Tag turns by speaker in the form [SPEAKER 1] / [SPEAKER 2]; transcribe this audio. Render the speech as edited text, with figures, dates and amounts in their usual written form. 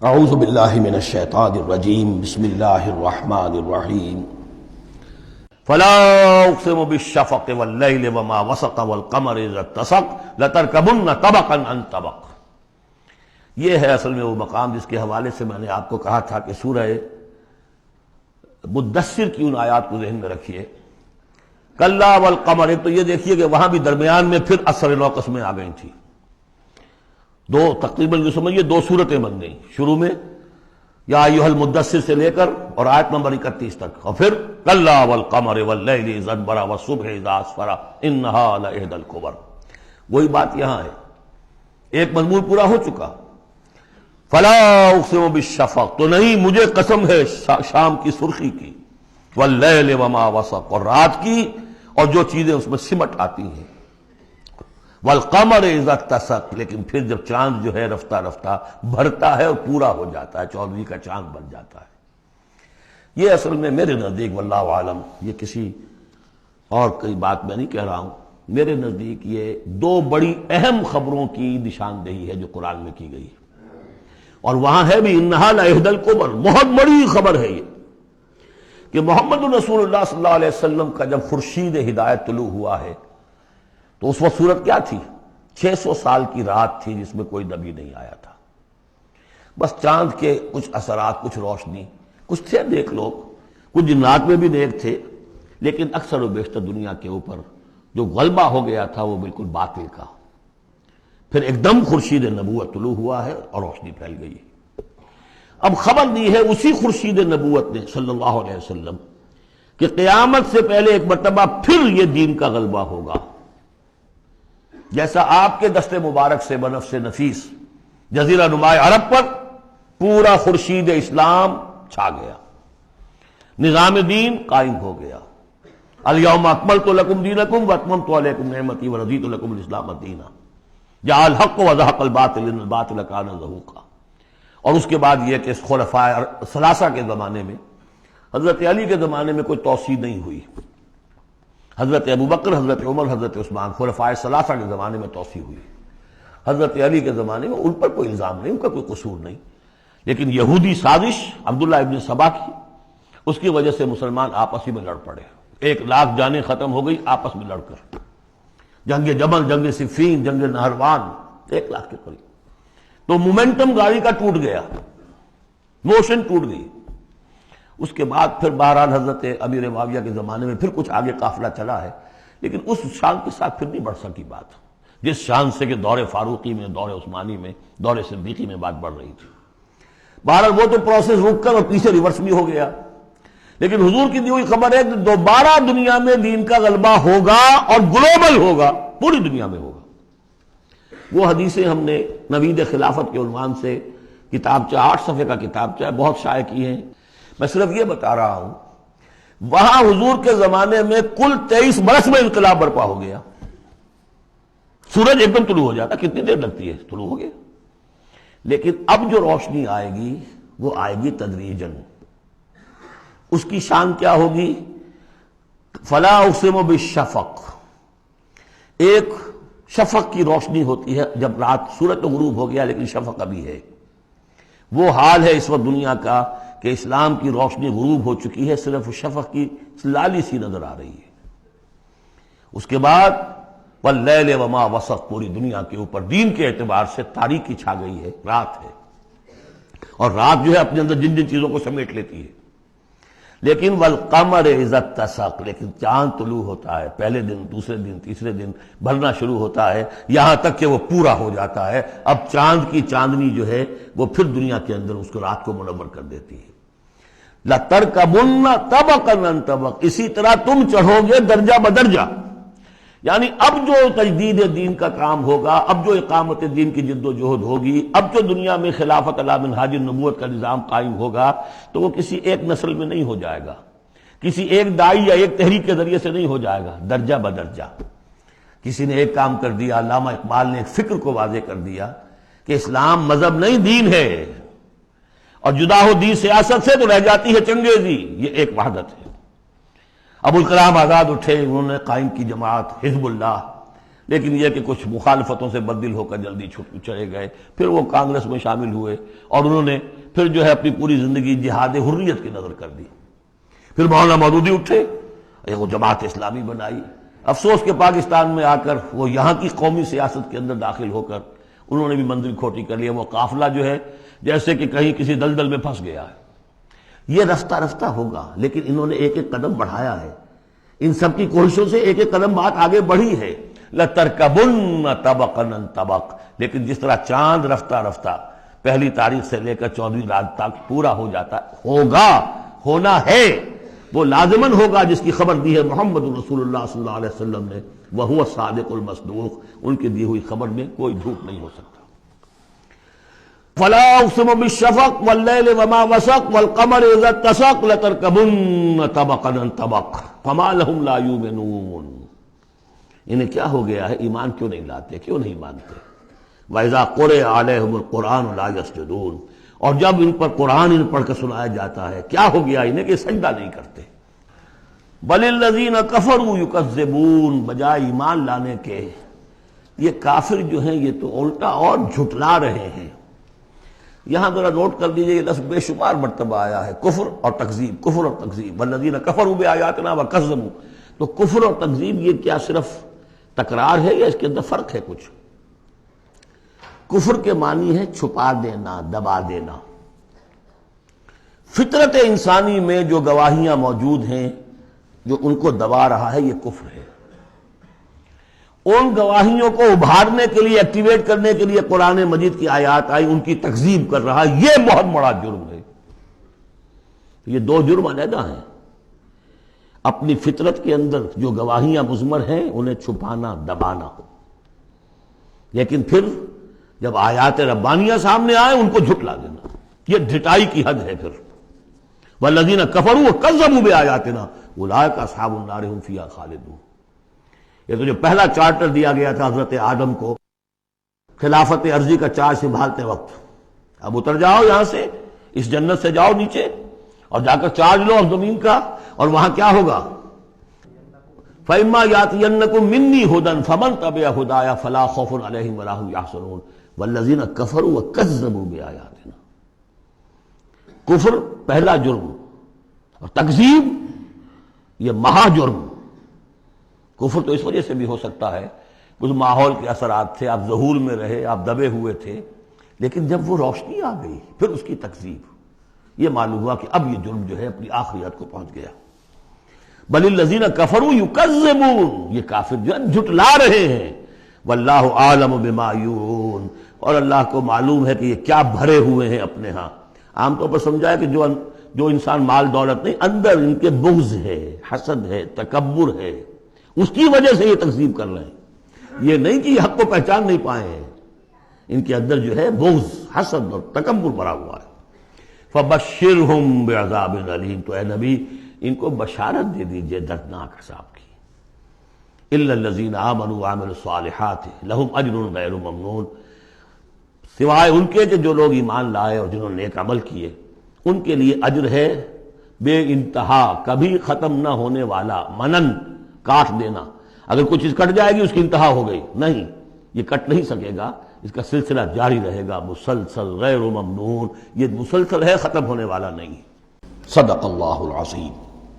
[SPEAKER 1] اعوذ باللہ من الشیطان الرجیم بسم اللہ الرحمن الرحیم فلا اقسم بالشفق واللیل وما وسق والقمر اذا اتسق لترکبن طبقا عن طبق۔ یہ ہے اصل میں وہ مقام جس کے حوالے سے میں نے آپ کو کہا تھا کہ سورہ مدثر کی ان آیات کو ذہن میں رکھیے۔ کلا والقمر، ایک تو یہ دیکھیے کہ وہاں بھی درمیان میں پھر اثر نو قسمیں آ گئی تھیں، دو تقریباً جو سمجھیے دو صورتیں بن گئیں، شروع میں یا ایھا المدثر سے لے کر اور آیت نمبر 31 تک، اور پھر کلا والقمر واللیل اذا ادبر والصبح اذا اسفر انہا لإحدی الکبر۔ وہی بات یہاں ہے، ایک مضمون پورا ہو چکا۔ فلا اقسم بالشفق، تو نہیں مجھے قسم ہے شام کی سرخی کی، واللیل وما وسق، اور رات کی اور جو چیزیں اس میں سمٹ آتی ہیں، والقمر اذا اتسق، لیکن پھر جب چاند جو ہے رفتہ رفتہ بھرتا ہے اور پورا ہو جاتا ہے، 14ویں کا چاند بن جاتا ہے۔ یہ اصل میں میرے نزدیک واللہ عالم، یہ کسی اور کوئی بات میں نہیں کہہ رہا ہوں، میرے نزدیک یہ دو بڑی اہم خبروں کی نشاندہی ہے جو قرآن میں کی گئی ہے، اور وہاں ہے بھی انہا لإحدی الکبر، بہت بڑی خبر ہے یہ کہ محمد رسول اللہ صلی اللہ علیہ وسلم کا جب خورشید ہدایت طلوع ہوا ہے تو اس وقت صورت کیا تھی؟ 600 سال کی رات تھی جس میں کوئی نبی نہیں آیا تھا، بس چاند کے کچھ اثرات، کچھ روشنی، کچھ تھے نیک لوگ، کچھ جنات میں بھی نیک تھے، لیکن اکثر و بیشتر دنیا کے اوپر جو غلبہ ہو گیا تھا وہ بالکل باطل کا۔ پھر ایک دم خورشید نبوت طلوع ہوا ہے اور روشنی پھیل گئی ہے۔ اب خبر دی ہے اسی خورشید نبوت نے صلی اللہ علیہ وسلم کہ قیامت سے پہلے ایک مرتبہ پھر یہ دین کا غلبہ ہوگا، جیسا آپ کے دست مبارک سے بنفس نفیس جزیرہ نماء عرب پر پورا خورشید اسلام چھا گیا، نظام دین قائم ہو گیا۔ الیوم اکملت لکم دینکم واتممت علیکم نعمتی ورضیت لکم الاسلام دینا، جاء الحق وزہق الباطل ان الباطل کان زہوقا۔ اور اس کے بعد یہ کہ خلفاء ثلاثہ کے زمانے میں، حضرت علی کے زمانے میں کوئی توسیع نہیں ہوئی، حضرت ابوبکر، حضرت عمر، حضرت عثمان، خلفاء ثلاثہ کے زمانے میں توسیع ہوئی۔ حضرت علی کے زمانے میں ان پر کوئی الزام نہیں، ان کا کوئی قصور نہیں، لیکن یہودی سازش عبداللہ ابن سبا کی، اس کی وجہ سے مسلمان آپس ہی میں لڑ پڑے، 1,00,000 جانیں ختم ہو گئی آپس میں لڑ کر، جنگ جمل، جنگ صفین، جنگ نہروان، 1,00,000 کے قریب۔ تو مومنٹم گاڑی کا ٹوٹ گیا، موشن ٹوٹ گئی۔ اس کے بعد پھر بہرحال حضرت امیر معاویہ کے زمانے میں پھر کچھ آگے قافلہ چلا ہے، لیکن اس شان کے ساتھ پھر نہیں بڑھ سکی بات، جس شان سے کہ دور فاروقی میں، دور عثمانی میں، دور صدیقی میں بات بڑھ رہی تھی۔ بہرحال وہ تو پروسیس رک کر اور پیچھے ریورس بھی ہو گیا، لیکن حضور کی دی ہوئی خبر ہے کہ دوبارہ دنیا میں دین کا غلبہ ہوگا اور گلوبل ہوگا، پوری دنیا میں ہوگا۔ وہ حدیثیں ہم نے نوید خلافت کے عنوان سے کتابچہ 8 صفحے کا کتابچہ بہت شائع کی ہیں۔ میں صرف یہ بتا رہا ہوں وہاں حضور کے زمانے میں کل 23 برس میں انقلاب برپا ہو گیا، سورج ایک دم طلوع ہو جاتا، کتنی دیر لگتی ہے، طلوع ہو گیا۔ لیکن اب جو روشنی آئے گی وہ آئے گی تدریجاً، اس کی شان کیا ہوگی؟ فلا اقسم بالشفق، ایک شفق کی روشنی ہوتی ہے جب رات، سورج تو غروب ہو گیا لیکن شفق ابھی ہے۔ وہ حال ہے اس وقت دنیا کا کہ اسلام کی روشنی غروب ہو چکی ہے، صرف شفق کی لالی سی نظر آ رہی ہے۔ اس کے بعد واللیل وما وسق، پوری دنیا کے اوپر دین کے اعتبار سے تاریکی چھا گئی ہے، رات ہے، اور رات جو ہے اپنے اندر جن جن چیزوں کو سمیٹ لیتی ہے۔ لیکن والقمر اذا اتسق، لیکن چاند طلوع ہوتا ہے، پہلے دن، دوسرے دن، تیسرے دن بھرنا شروع ہوتا ہے، یہاں تک کہ وہ پورا ہو جاتا ہے۔ اب چاند کی چاندنی جو ہے وہ پھر دنیا کے اندر اس کو رات کو منور کر دیتی ہے۔ لَتَرْكَبُنَّ طَبَقًا عَن طَبَقٍ، اسی طرح تم چڑھو گے درجہ بدرجہ، یعنی اب جو تجدید دین کا کام ہوگا، اب جو اقامت دین کی جد و جہد ہوگی، اب جو دنیا میں خلافت علی منہاج النبوت کا نظام قائم ہوگا، تو وہ کسی ایک نسل میں نہیں ہو جائے گا، کسی ایک دائی یا ایک تحریک کے ذریعے سے نہیں ہو جائے گا، درجہ بدرجہ۔ کسی نے ایک کام کر دیا، علامہ اقبال نے ایک فکر کو واضح کر دیا کہ اسلام مذہب نہیں دین ہے، اور جدا ہو دین سیاست سے تو رہ جاتی ہے چنگیزی، یہ ایک وحدت ہے۔ ابوالکلام آزاد اٹھے، انہوں نے قائم کی جماعت حزب اللہ، لیکن یہ کہ کچھ مخالفتوں سے بدل ہو کر جلدی چھٹ چلے گئے، پھر وہ کانگریس میں شامل ہوئے اور انہوں نے پھر جو ہے اپنی پوری زندگی جہاد حریت کی نظر کر دی۔ پھر مولانا مودودی اٹھے، وہ جماعت اسلامی بنائی۔ افسوس کہ پاکستان میں آ کر وہ یہاں کی قومی سیاست کے اندر داخل ہو کر انہوں نے بھی منزل کھوٹی کر لیا۔ وہ قافلہ جو ہے جیسے کہ کہیں کسی دلدل میں پھنس گیا ہے۔ یہ رفتہ رفتہ ہوگا، لیکن انہوں نے ایک ایک قدم بڑھایا ہے، ان سب کی کوششوں سے ایک ایک قدم بات آگے بڑھی ہے۔ لَتَرْكَبُنَّ طَبَقًا عَن طَبَقٍ، لیکن جس طرح چاند رفتہ رفتہ پہلی تاریخ سے لے کر 14ویں رات تک پورا ہو جاتا ہوگا، ہونا ہے، وہ لازماً ہوگا جس کی خبر دی ہے محمد رسول اللہ صلی اللہ علیہ وسلم نے، وَهُوَ الصَّادِقُ الْمَصْدُوقُ، ان کی دی ہوئی خبر میں کوئی جھوٹ نہیں ہو سکتا۔ فَلَا أُقْسِمُ بِالشَّفَقِ وَاللَّيْلِ وَمَا وَسَقَ وَالْقَمَرِ إِذَا اتَّسَقَ لَتَرْكَبُنَّ طَبَقًا عَن طَبَقٍ فَمَا لَهُمْ لَا يُؤْمِنُونَ۔ انہیں کیا ہو گیا ہے، ایمان کیوں نہیں لاتے، کیوں نہیں مانتے؟ وَإِذَا قُرِئَ عَلَيْهِمُ الْقُرْآنُ لَا يَسْجُدُونَ، اور جب ان پر قرآن ان پڑھ کر سنایا جاتا ہے کیا ہو گیا انہیں کہ سجدہ نہیں کرتے۔ بَلِ الَّذِينَ كَفَرُوا يُكَذِّبُونَ، بجائے ایمان لانے کے یہ کافر جو ہیں یہ تو الٹا اور جھٹلا رہے ہیں۔ یہاں ذرا نوٹ کر دیجئے، یہ لفظ بے شمار مرتبہ آیا ہے، کفر اور تکذیب، کفر اور تکذیب، والذین کفروا بآیاتنا وکذبوا۔ تو کفر اور تکذیب یہ کیا صرف تکرار ہے یا اس کے اندر فرق ہے کچھ؟ کفر کے معنی ہے چھپا دینا، دبا دینا۔ فطرت انسانی میں جو گواہیاں موجود ہیں جو ان کو دبا رہا ہے یہ کفر ہے۔ ان گواہیوں کو ابھارنے کے لیے، ایکٹیویٹ کرنے کے لیے قرآن مجید کی آیات آئی، ان کی تکذیب کر رہا ہے، یہ بہت بڑا جرم ہے۔ یہ دو جرم علیحدہ ہیں۔ اپنی فطرت کے اندر جو گواہیاں مضمر ہیں انہیں چھپانا، دبانا، لیکن پھر جب آیات ربانیہ سامنے آئے ان کو جھٹلا دینا، یہ ڈھٹائی کی حد ہے۔ پھر والذین کفروا وکذبوا بآیاتنا اولئک اصحاب النار هم فیہا خالدون۔ یہ تو جو پہلا چارٹر دیا گیا تھا حضرت آدم کو خلافت عرضی کا چارج سنبھالتے وقت، اب اتر جاؤ یہاں سے، اس جنت سے جاؤ نیچے اور جا کر چارج لو اب زمین کا، اور وہاں کیا ہوگا؟ فَإِمَّا يَأْتِيَنَّكُم مِّنِّي هُدًى فَمَن تَبِعَ هُدَايَ فَلَا خَوْفٌ عَلَيْهِمْ وَلَا هُمْ يَحْزَنُونَ وَالَّذِينَ كَفَرُوا وَكَذَّبُوا بِآيَاتِنَا۔ کفر پہلا جرم اور تکذیب یہ مہا جرم۔ کفر تو اس وجہ سے بھی ہو سکتا ہے کچھ ماحول کے اثرات تھے، آپ ظہور میں رہے، آپ دبے ہوئے تھے، لیکن جب وہ روشنی آ گئی پھر اس کی تکذیب، یہ معلوم ہوا کہ اب یہ جرم جو ہے اپنی آخری حد کو پہنچ گیا۔ بل الذین کفروا یکذبون، یہ کافر جو ہے جھٹلا رہے ہیں۔ واللہ عالم بما یورون، اور اللہ کو معلوم ہے کہ یہ کیا بھرے ہوئے ہیں اپنے ہاں۔ عام طور پر سمجھا ہے کہ جو انسان مال دولت نہیں، اندر ان کے بغض ہے، حسد ہے، تکبر ہے، اس کی وجہ سے یہ تکذیب کر رہے ہیں۔ یہ نہیں کہ یہ حق کو پہچان نہیں پائے ہیں، ان کے اندر جو ہے بغض، حسد اور تکبر بھرا ہوا ہے۔ فبشرہم بعذاب علیم، تو اے نبی ان کو بشارت دے دیجئے دردناک عذاب کی۔ الا الذین آمنوا وعملوا الصالحات لہم اجر غیر ممنون، سوائے ان کے کہ جو لوگ ایمان لائے اور جنہوں نے نیک عمل کیے، ان کے لیے اجر ہے بے انتہا، کبھی ختم نہ ہونے والا، منن، کاٹ دینا۔ اگر کوئی چیز کٹ جائے گی اس کی انتہا ہو گئی، نہیں، یہ کٹ نہیں سکے گا، اس کا سلسلہ جاری رہے گا، مسلسل، غیر ممنون، یہ مسلسل ہے، ختم ہونے والا نہیں۔ صدق اللہ العظیم۔